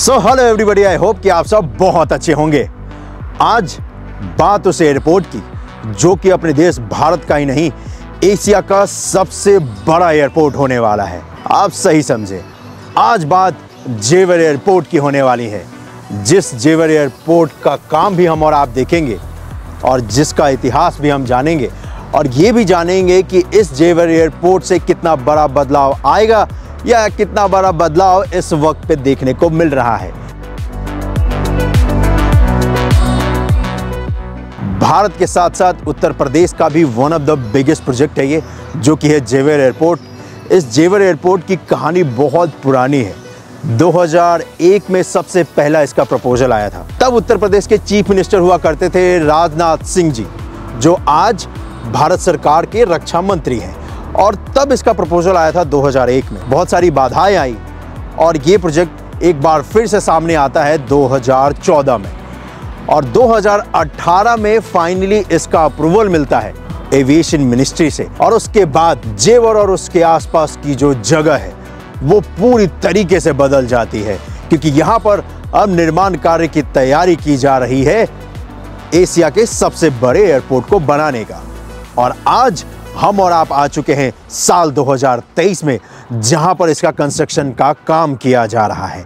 Hello everybody, I hope कि आप सब बहुत अच्छे होंगे। आज बात उस एयरपोर्ट की जो कि अपने देश भारत का ही नहीं, एशिया का सबसे बड़ा एयरपोर्ट होने वाला है। आप सही समझे, आज बात जेवर एयरपोर्ट की होने वाली है। जिस जेवर एयरपोर्ट का काम भी हम और आप देखेंगे और जिसका इतिहास भी हम जानेंगे और ये भी जानेंगे कि इस जेवर एयरपोर्ट से कितना बड़ा बदलाव आएगा या कितना बड़ा बदलाव इस वक्त पे देखने को मिल रहा है। भारत के साथ साथ उत्तर प्रदेश का भी one of the biggest project है ये, जो कि है जेवर एयरपोर्ट। इस जेवर एयरपोर्ट की कहानी बहुत पुरानी है। 2001 में सबसे पहला इसका प्रपोजल आया था। तब उत्तर प्रदेश के चीफ मिनिस्टर हुआ करते थे राजनाथ सिंह जी, जो आज भारत सरकार के रक्षा मंत्री हैं। और तब इसका प्रपोजल आया था 2001 में। बहुत सारी बाधाएं आई और ये प्रोजेक्ट एक बार फिर से सामने आता है 2014 में, और 2018 में फाइनली इसका अप्रूवल मिलता है एविएशन मिनिस्ट्री से। और उसके बाद जेवर और उसके आसपास की जो जगह है वो पूरी तरीके से बदल जाती है, क्योंकि यहाँ पर अब निर्माण कार्य की तैयारी की जा रही है एशिया के सबसे बड़े एयरपोर्ट को बनाने का। और आज हम और आप आ चुके हैं साल 2023 में, जहां पर इसका कंस्ट्रक्शन का काम किया जा रहा है।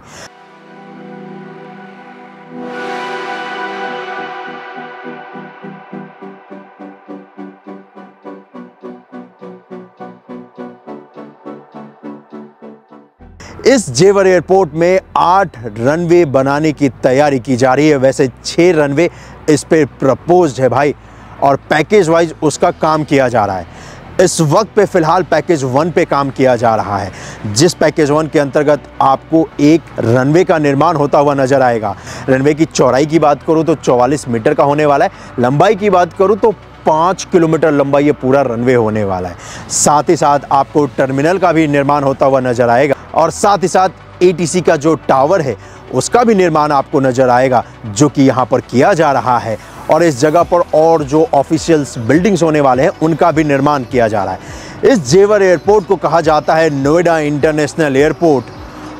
इस जेवर एयरपोर्ट में 8 रनवे बनाने की तैयारी की जा रही है। वैसे 6 रनवे इस पे प्रपोज्ड है भाई, और पैकेज वाइज उसका काम किया जा रहा है। इस वक्त पे फिलहाल पैकेज 1 पे काम किया जा रहा है, जिस पैकेज 1 के अंतर्गत आपको एक रनवे का निर्माण होता हुआ नजर आएगा। रनवे की चौड़ाई की बात करूं तो 44 मीटर का होने वाला है। लंबाई की बात करूं तो 5 किलोमीटर लंबा ये पूरा रनवे होने वाला है। साथ ही साथ आपको टर्मिनल का भी निर्माण होता हुआ नजर आएगा, और साथ ही साथ एटीसी का जो टावर है उसका भी निर्माण आपको नजर आएगा, जो कि यहाँ पर किया जा रहा है। और इस जगह पर और जो ऑफिशियल्स बिल्डिंग्स होने वाले हैं उनका भी निर्माण किया जा रहा है। इस जेवर एयरपोर्ट को कहा जाता है नोएडा इंटरनेशनल एयरपोर्ट,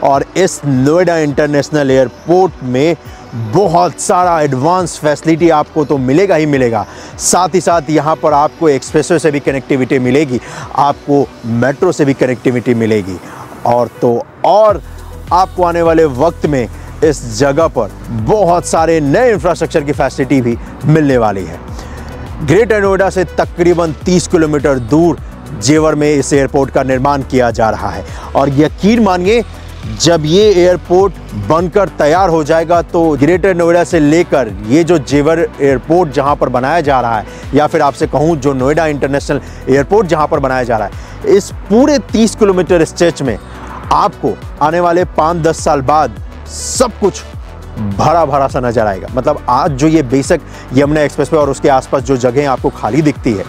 और इस नोएडा इंटरनेशनल एयरपोर्ट में बहुत सारा एडवांस फैसिलिटी आपको तो मिलेगा ही मिलेगा। साथ ही साथ यहाँ पर आपको एक्सप्रेसवे से भी कनेक्टिविटी मिलेगी, आपको मेट्रो से भी कनेक्टिविटी मिलेगी, और आपको आने वाले वक्त में इस जगह पर बहुत सारे नए इंफ्रास्ट्रक्चर की फैसिलिटी भी मिलने वाली है। ग्रेटर नोएडा से तकरीबन 30 किलोमीटर दूर जेवर में इस एयरपोर्ट का निर्माण किया जा रहा है। और यकीन मानिए, जब ये एयरपोर्ट बनकर तैयार हो जाएगा तो ग्रेटर नोएडा से लेकर ये जो जेवर एयरपोर्ट जहां पर बनाया जा रहा है, या फिर आपसे कहूं जो नोएडा इंटरनेशनल एयरपोर्ट जहां पर बनाया जा रहा है, इस पूरे 30 किलोमीटर स्ट्रेच में आपको आने वाले 5-10 साल बाद सब कुछ भरा भरा सा नजर आएगा। मतलब आज जो ये बेसिक यमुना एक्सप्रेसवे और उसके आसपास जो जगह आपको खाली दिखती है,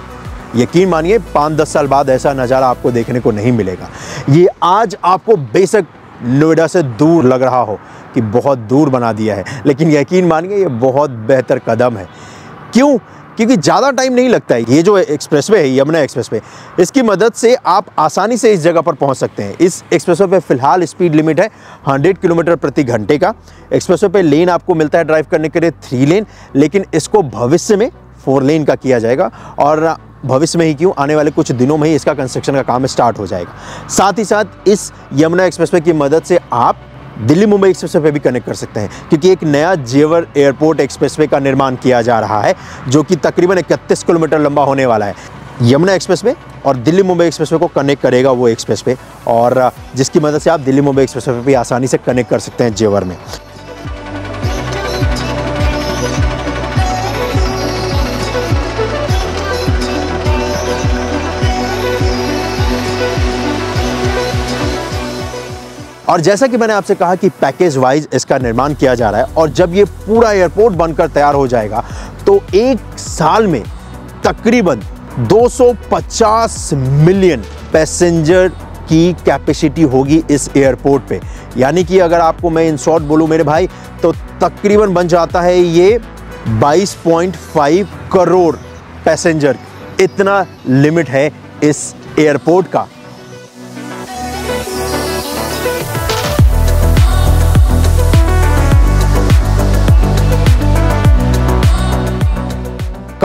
यकीन मानिए 5-10 साल बाद ऐसा नज़ारा आपको देखने को नहीं मिलेगा। ये आज आपको बेसिक नोएडा से दूर लग रहा हो कि बहुत दूर बना दिया है, लेकिन यकीन मानिए ये बहुत बेहतर कदम है। क्यों? क्योंकि ज़्यादा टाइम नहीं लगता है। ये जो एक्सप्रेसवे है, यमुना एक्सप्रेसवे, इसकी मदद से आप आसानी से इस जगह पर पहुंच सकते हैं। इस एक्सप्रेसवे पे फिलहाल स्पीड लिमिट है 100 किलोमीटर प्रति घंटे का। एक्सप्रेसवे पे लेन आपको मिलता है ड्राइव करने के लिए 3 लेन, लेकिन इसको भविष्य में 4 लेन का किया जाएगा। और भविष्य में ही क्यों, आने वाले कुछ दिनों में ही इसका कंस्ट्रक्शन का काम स्टार्ट हो जाएगा। साथ ही साथ इस यमुना एक्सप्रेसवे की मदद से आप दिल्ली मुंबई एक्सप्रेसवे पे भी कनेक्ट कर सकते हैं, क्योंकि एक नया जेवर एयरपोर्ट एक्सप्रेसवे का निर्माण किया जा रहा है, जो कि तकरीबन 31 किलोमीटर लंबा होने वाला है। यमुना एक्सप्रेसवे और दिल्ली मुंबई एक्सप्रेसवे को कनेक्ट करेगा वो एक्सप्रेसवे, और जिसकी मदद से आप दिल्ली मुंबई एक्सप्रेसवे पे भी आसानी से कनेक्ट कर सकते हैं जेवर में। और जैसा कि मैंने आपसे कहा कि पैकेज वाइज इसका निर्माण किया जा रहा है, और जब ये पूरा एयरपोर्ट बनकर तैयार हो जाएगा तो एक साल में तकरीबन 250 मिलियन पैसेंजर की कैपेसिटी होगी इस एयरपोर्ट पे। यानी कि अगर आपको मैं इन शॉर्ट बोलूँ मेरे भाई, तो तकरीबन बन जाता है ये 22.5 करोड़ पैसेंजर। इतना लिमिट है इस एयरपोर्ट का।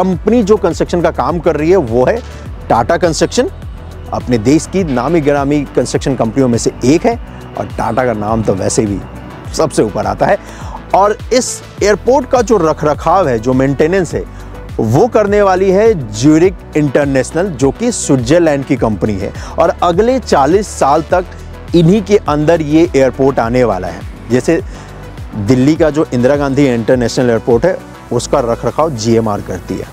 कंपनी जो कंस्ट्रक्शन का काम कर रही है वो है टाटा कंस्ट्रक्शन, अपने देश की नामी गिरामी कंस्ट्रक्शन कंपनियों में से एक है, और टाटा का नाम तो वैसे भी सबसे ऊपर आता है। और इस एयरपोर्ट का जो रखरखाव है, जो मेंटेनेंस है, वो करने वाली है ज्यूरिक इंटरनेशनल, जो कि स्विट्जरलैंड की कंपनी है, और अगले 40 साल तक इन्हीं के अंदर ये एयरपोर्ट आने वाला है। जैसे दिल्ली का जो इंदिरा गांधी इंटरनेशनल एयरपोर्ट है उसका रखरखाव जीएमआर करती है,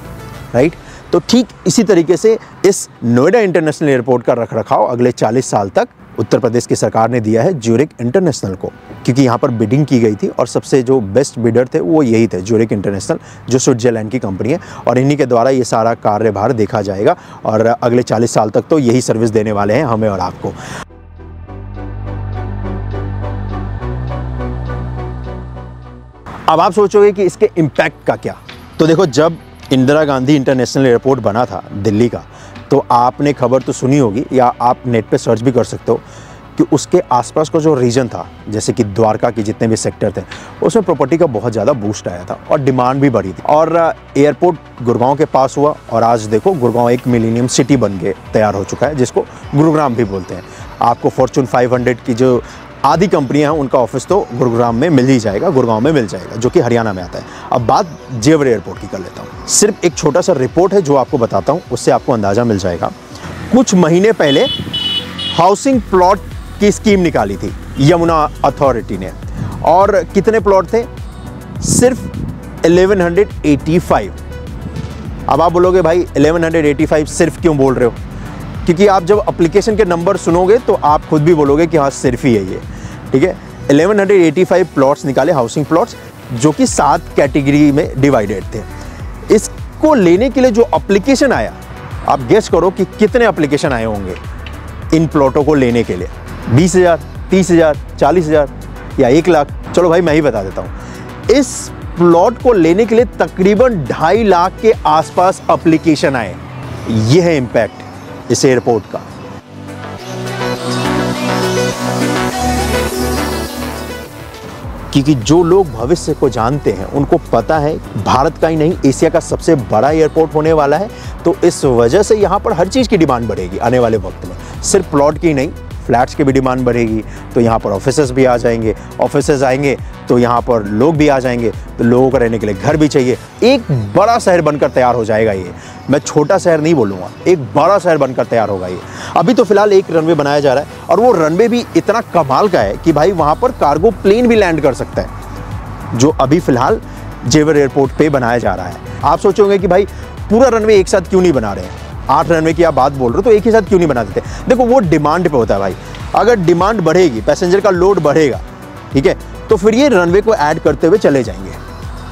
राइट। तो ठीक इसी तरीके से इस नोएडा इंटरनेशनल एयरपोर्ट का रखरखाव अगले 40 साल तक उत्तर प्रदेश की सरकार ने दिया है ज्यूरिक इंटरनेशनल को, क्योंकि यहाँ पर बिडिंग की गई थी और सबसे जो बेस्ट बिडर थे वो यही थे, ज्यूरिक इंटरनेशनल, जो स्विट्जरलैंड की कंपनी है, और इन्हीं के द्वारा ये सारा कार्यभार देखा जाएगा और अगले 40 साल तक तो यही सर्विस देने वाले हैं हमें और आपको। अब आप सोचोगे कि इसके इम्पैक्ट का क्या, तो देखो, जब इंदिरा गांधी इंटरनेशनल एयरपोर्ट बना था दिल्ली का, तो आपने खबर तो सुनी होगी या आप नेट पे सर्च भी कर सकते हो कि उसके आसपास का जो रीजन था, जैसे कि द्वारका के जितने भी सेक्टर थे, उसमें प्रॉपर्टी का बहुत ज़्यादा बूस्ट आया था और डिमांड भी बढ़ी थी। और एयरपोर्ट गुड़गांव के पास हुआ और आज देखो गुड़गांव एक मिलेनियम सिटी बन के तैयार हो चुका है, जिसको गुरुग्राम भी बोलते हैं। आपको फॉर्चून 500 की जो आधी कंपनियां हैं उनका ऑफिस तो गुरुग्राम में मिल ही जाएगा, गुड़गांव में मिल जाएगा, जो कि हरियाणा में आता है। अब बात जेवर एयरपोर्ट की कर लेता हूँ। सिर्फ एक छोटा सा रिपोर्ट है जो आपको बताता हूँ, उससे आपको अंदाज़ा मिल जाएगा। कुछ महीने पहले हाउसिंग प्लॉट की स्कीम निकाली थी यमुना अथॉरिटी ने, और कितने प्लॉट थे? सिर्फ 1185। अब आप बोलोगे भाई 1185 सिर्फ क्यों बोल रहे हो? क्योंकि आप जब एप्लीकेशन के नंबर सुनोगे तो आप खुद भी बोलोगे कि हाँ सिर्फ ही है ये, ठीक है। 1185 प्लॉट्स निकाले, हाउसिंग प्लॉट्स, जो कि 7 कैटेगरी में डिवाइडेड थे। इसको लेने के लिए जो एप्लीकेशन आया, आप गेस करो कि कितने एप्लीकेशन आए होंगे इन प्लॉटों को लेने के लिए? 20,000, 30,000, 40,000 या 1 लाख? चलो भाई मैं ही बता देता हूँ। इस प्लॉट को लेने के लिए तकरीबन 2.5 लाख के आसपास एप्लीकेशन आए। यह है इम्पैक्ट इस एयरपोर्ट का। क्योंकि जो लोग भविष्य को जानते हैं उनको पता है भारत का ही नहीं एशिया का सबसे बड़ा एयरपोर्ट होने वाला है, तो इस वजह से यहाँ पर हर चीज़ की डिमांड बढ़ेगी आने वाले वक्त में। सिर्फ प्लॉट की नहीं, फ्लैट्स की भी डिमांड बढ़ेगी, तो यहाँ पर ऑफिसेज भी आ जाएंगे, ऑफिसेज आएंगे तो यहाँ पर लोग भी आ जाएंगे, तो लोगों को रहने के लिए घर भी चाहिए। एक बड़ा शहर बनकर तैयार हो जाएगा ये। मैं छोटा शहर नहीं बोलूँगा, एक बड़ा शहर बनकर तैयार होगा ये। अभी तो फिलहाल एक रनवे बनाया जा रहा है और वो रनवे भी इतना कमाल का है कि भाई वहाँ पर कार्गो प्लेन भी लैंड कर सकता है, जो अभी फिलहाल जेवर एयरपोर्ट पे बनाया जा रहा है। आप सोचोगे कि भाई पूरा रनवे एक साथ क्यों नहीं बना रहे हैं? 8 रनवे की आप बात बोल रहे हो तो एक ही साथ क्यों नहीं बना देते? देखो वो डिमांड पे होता है भाई। अगर डिमांड बढ़ेगी, पैसेंजर का लोड बढ़ेगा, ठीक है, तो फिर ये रनवे को ऐड करते हुए चले जाएंगे,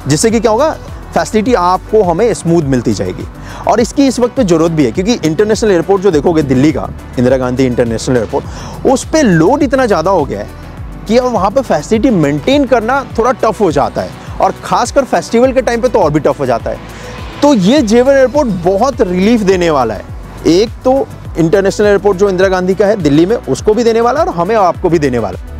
जिससे कि क्या होगा, फैसिलिटी आपको हमें स्मूथ मिलती जाएगी। और इसकी इस वक्त पे जरूरत भी है, क्योंकि इंटरनेशनल एयरपोर्ट जो देखोगे दिल्ली का इंदिरा गांधी इंटरनेशनल एयरपोर्ट, उस पर लोड इतना ज़्यादा हो गया है कि अब वहाँ पर फैसिलिटी मेंटेन करना थोड़ा टफ हो जाता है, और खासकर फेस्टिवल के टाइम पे तो और भी टफ हो जाता है। तो ये जेवर एयरपोर्ट बहुत रिलीफ देने वाला है। एक तो इंटरनेशनल एयरपोर्ट जो इंदिरा गांधी का है दिल्ली में, उसको भी देने वाला है और हमें आपको भी देने वाला है।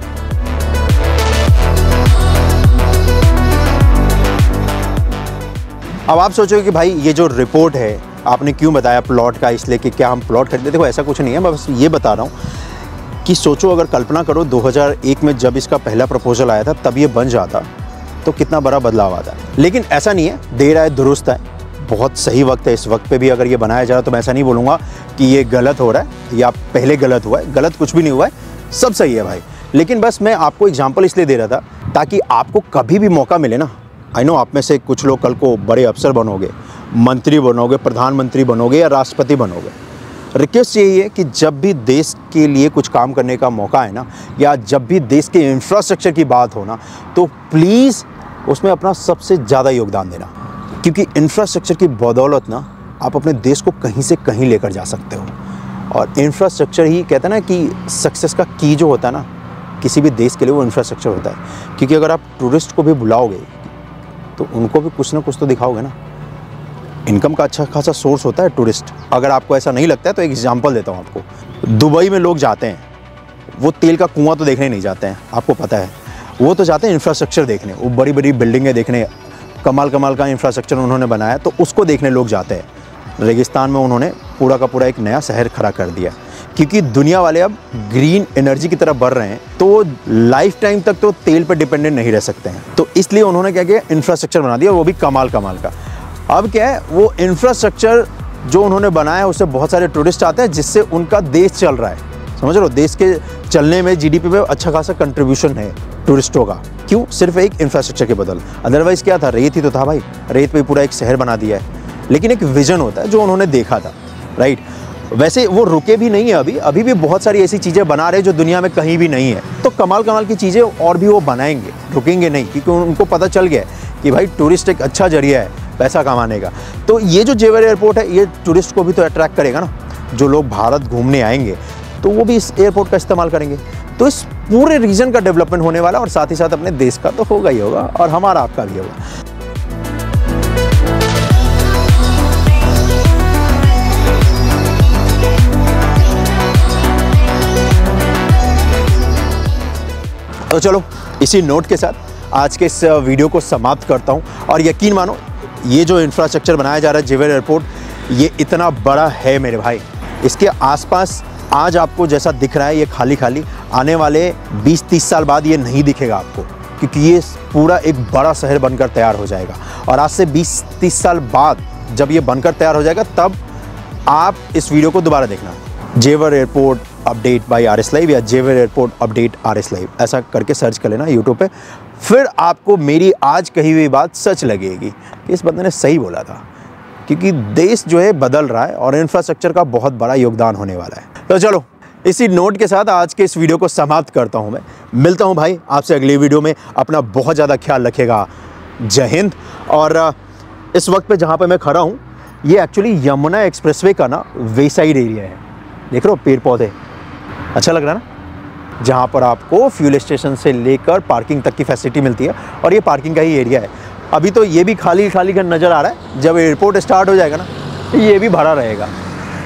अब आप सोचोगे कि भाई ये जो रिपोर्ट है आपने क्यों बताया प्लॉट का, इसलिए कि क्या हम प्लॉट खरीदते? देखो ऐसा कुछ नहीं है, मैं बस ये बता रहा हूँ कि सोचो, अगर कल्पना करो 2001 में जब इसका पहला प्रपोजल आया था तब ये बन जाता तो कितना बड़ा बदलाव आता। लेकिन ऐसा नहीं है, देर आए दुरुस्त है, बहुत सही वक्त है। इस वक्त पे भी अगर ये बनाया जाए तो मैं ऐसा नहीं बोलूँगा कि ये गलत हो रहा है या पहले गलत हुआ है। गलत कुछ भी नहीं हुआ है, सब सही है भाई। लेकिन बस मैं आपको एग्जाम्पल इसलिए दे रहा था ताकि आपको कभी भी मौका मिले ना, आई नो आप में से कुछ लोग कल को बड़े अफसर बनोगे, मंत्री बनोगे, प्रधानमंत्री बनोगे या राष्ट्रपति बनोगे। रिक्वेस्ट यही है कि जब भी देश के लिए कुछ काम करने का मौका है ना, या जब भी देश के इंफ्रास्ट्रक्चर की बात हो ना, तो प्लीज़ उसमें अपना सबसे ज़्यादा योगदान देना, क्योंकि इंफ्रास्ट्रक्चर की बदौलत ना आप अपने देश को कहीं से कहीं लेकर जा सकते हो। और इंफ्रास्ट्रक्चर ही कहते हैं ना कि सक्सेस का की जो होता है ना किसी भी देश के लिए, वो इंफ्रास्ट्रक्चर होता है। क्योंकि अगर आप टूरिस्ट को भी बुलाओगे तो उनको भी कुछ ना कुछ तो दिखाओगे ना। इनकम का अच्छा खासा सोर्स होता है टूरिस्ट। अगर आपको ऐसा नहीं लगता है तो एक एग्जांपल देता हूँ आपको। दुबई में लोग जाते हैं, वो तेल का कुआं तो देखने नहीं जाते हैं, आपको पता है, वो तो जाते हैं इंफ्रास्ट्रक्चर देखने, वो बड़ी बड़ी बिल्डिंगें देखने, कमाल कमाल का इंफ्रास्ट्रक्चर उन्होंने बनाया, तो उसको देखने लोग जाते हैं। रेगिस्तान में उन्होंने पूरा का पूरा एक नया शहर खड़ा कर दिया, क्योंकि दुनिया वाले अब ग्रीन एनर्जी की तरफ बढ़ रहे हैं, तो लाइफ टाइम तक तो तेल पर डिपेंडेंट नहीं रह सकते हैं। तो इसलिए उन्होंने क्या किया, इंफ्रास्ट्रक्चर बना दिया, वो भी कमाल कमाल का। अब क्या है, वो इंफ्रास्ट्रक्चर जो उन्होंने बनाया है उससे बहुत सारे टूरिस्ट आते हैं, जिससे उनका देश चल रहा है। समझ रहे हो, देश के चलने में जीडीपी में अच्छा खासा कंट्रीब्यूशन है टूरिस्टों का। क्यों? सिर्फ एक इंफ्रास्ट्रक्चर के बदल। अदरवाइज क्या था, रेत ही तो था भाई, रेत पे पूरा एक शहर बना दिया है। लेकिन एक विजन होता है जो उन्होंने देखा था, राइट। वैसे वो रुके भी नहीं है, अभी भी बहुत सारी ऐसी चीज़ें बना रहे हैं जो दुनिया में कहीं भी नहीं है। तो कमाल कमाल की चीज़ें और भी वो बनाएंगे, रुकेंगे नहीं, क्योंकि उनको पता चल गया है कि भाई टूरिस्ट एक अच्छा जरिया है पैसा कमाने का। तो ये जो जेवर एयरपोर्ट है, ये टूरिस्ट को भी तो अट्रैक्ट करेगा ना। जो लोग भारत घूमने आएंगे तो वो भी इस एयरपोर्ट का इस्तेमाल करेंगे। तो इस पूरे रीजन का डेवलपमेंट होने वाला, और साथ ही साथ अपने देश का तो होगा ही होगा, और हमारा आपका भी होगा। तो चलो इसी नोट के साथ आज के इस वीडियो को समाप्त करता हूं। और यकीन मानो, ये जो इंफ्रास्ट्रक्चर बनाया जा रहा है जेवर एयरपोर्ट, ये इतना बड़ा है मेरे भाई। इसके आसपास आज आपको जैसा दिख रहा है ये खाली खाली, आने वाले 20-30 साल बाद ये नहीं दिखेगा आपको, क्योंकि ये पूरा एक बड़ा शहर बनकर तैयार हो जाएगा। और आज से 20-30 साल बाद जब ये बनकर तैयार हो जाएगा, तब आप इस वीडियो को दोबारा देखना। जेवर airport update bye RS live या जेवर एयरपोर्ट अपडेट आरएस लाइव ऐसा करके सर्च कर लेना यूट्यूब पे। फिर आपको मेरी आज कही हुई बात सच लगेगी कि इस बंदे ने सही बोला था, क्योंकि देश जो है बदल रहा है और इंफ्रास्ट्रक्चर का बहुत बड़ा योगदान होने वाला है। तो चलो इसी नोट के साथ आज के इस वीडियो को समाप्त करता हूं। मैं मिलता हूं भाई आपसे अगली वीडियो में। अपना बहुत ज़्यादा ख्याल रखेगा। जय हिंद। और इस वक्त पे जहां पे मैं खड़ा हूं, ये एक्चुअली यमुना एक्सप्रेसवे का ना वे साइड एरिया है। देख रहे हो पेड़ पौधे, अच्छा लग रहा है ना, जहाँ पर आपको फ्यूल स्टेशन से लेकर पार्किंग तक की फैसिलिटी मिलती है। और ये पार्किंग का ही एरिया है। अभी तो ये भी खाली खाली का नज़र आ रहा है, जब एयरपोर्ट स्टार्ट हो जाएगा ना, ये भी भरा रहेगा।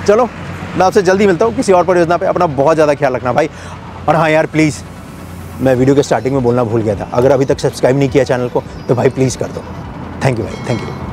चलो मैं आपसे जल्दी मिलता हूँ किसी और परियोजना पे। अपना बहुत ज़्यादा ख्याल रखना भाई। और हाँ यार प्लीज़, मैं वीडियो के स्टार्टिंग में बोलना भूल गया था, अगर अभी तक सब्सक्राइब नहीं किया चैनल को तो भाई प्लीज़ कर दो। थैंक यू भाई, थैंक यू।